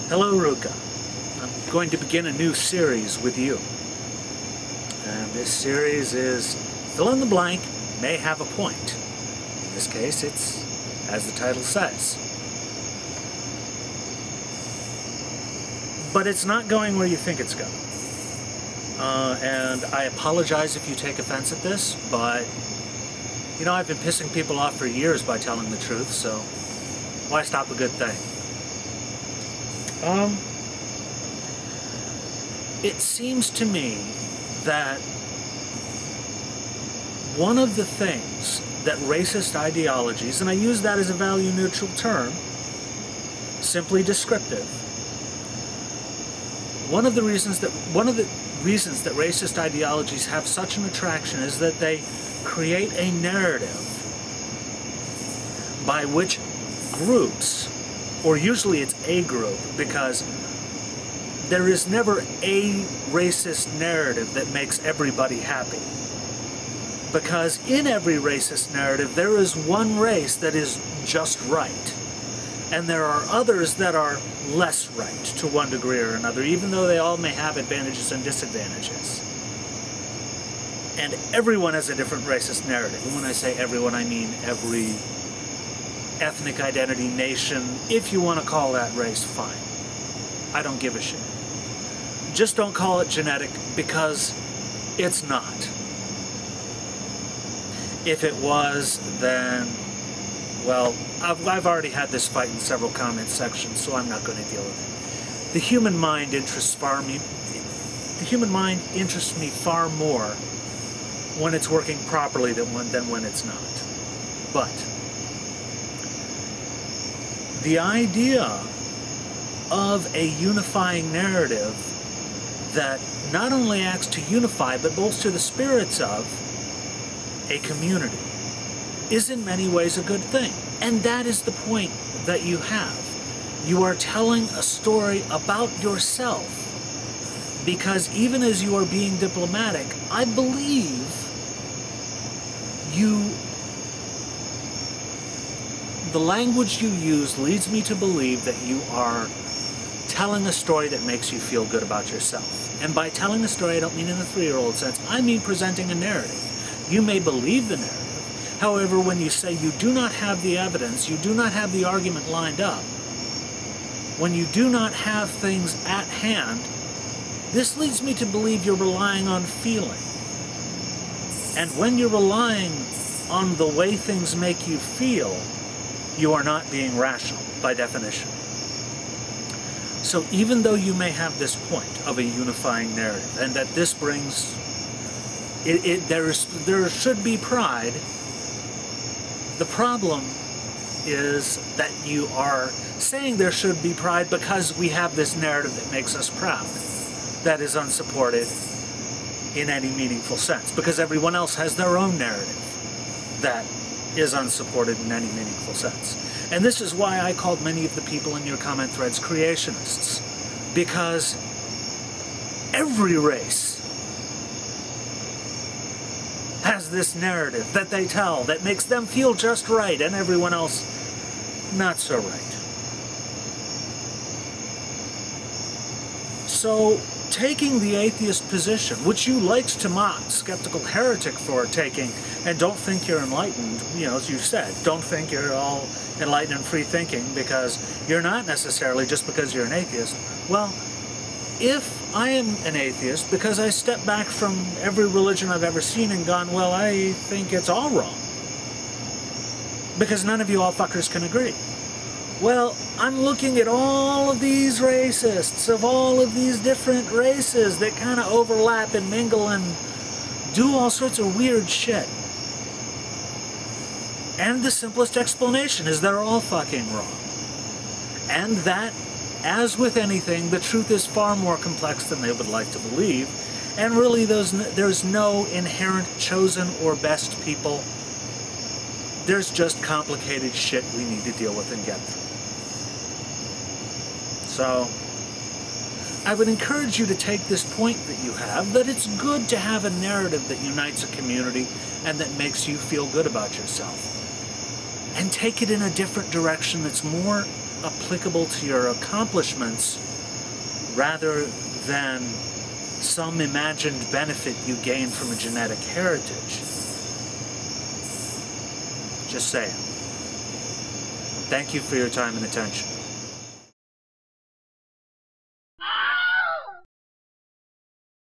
Hello, Ruka. I'm going to begin a new series with you. And this series is fill in the blank, may have a point. In this case, it's as the title says. But it's not going where you think it's going. And I apologize if you take offense at this, but, you know, I've been pissing people off for years by telling the truth, so why stop a good thing? It seems to me that one of the things that racist ideologies, and I use that as a value-neutral term, simply descriptive, one of the reasons that racist ideologies have such an attraction is that they create a narrative by which groups, or usually it's a group, because there is never a racist narrative that makes everybody happy. Because in every racist narrative, there is one race that is just right. And there are others that are less right to one degree or another, even though they all may have advantages and disadvantages. And everyone has a different racist narrative. And when I say everyone, I mean every ethnic identity, nation. If you want to call that race, fine. I don't give a shit. Just don't call it genetic, because it's not. If it was, then, well, I've already had this fight in several comment sections, so I'm not going to deal with it. The human mind interests me far more when it's working properly than when it's not. But the idea of a unifying narrative that not only acts to unify but bolster the spirits of a community is in many ways a good thing. And that is the point that you have. You are telling a story about yourself, because even as you are being diplomatic, I believe the language you use leads me to believe that you are telling a story that makes you feel good about yourself. And by telling a story, I don't mean in the 3-year-old sense, I mean presenting a narrative. You may believe the narrative. However, when you say you do not have the evidence, you do not have the argument lined up, when you do not have things at hand, this leads me to believe you're relying on feeling. And when you're relying on the way things make you feel, you are not being rational, by definition. So even though you may have this point of a unifying narrative, and that this brings, there should be pride, the problem is that you are saying there should be pride because we have this narrative that makes us proud, that is unsupported in any meaningful sense, because everyone else has their own narrative that is unsupported in any meaningful sense. And this is why I called many of the people in your comment threads creationists, because every race has this narrative that they tell that makes them feel just right and everyone else not so right. So taking the atheist position, which you likes to mock Skeptical Heretic for taking, and don't think you're enlightened, you know, as you said, don't think you're all enlightened and free thinking, because you're not necessarily just because you're an atheist. Well, if I am an atheist because I step back from every religion I've ever seen and gone, well, I think it's all wrong, because none of you all fuckers can agree. Well, I'm looking at all of these racists of all of these different races that kind of overlap and mingle and do all sorts of weird shit. And the simplest explanation is they're all fucking wrong. And that, as with anything, the truth is far more complex than they would like to believe. And really, there's no inherent chosen or best people. There's just complicated shit we need to deal with and get through. So, I would encourage you to take this point that you have, that it's good to have a narrative that unites a community and that makes you feel good about yourself. And take it in a different direction that's more applicable to your accomplishments rather than some imagined benefit you gain from a genetic heritage. Just saying. Thank you for your time and attention.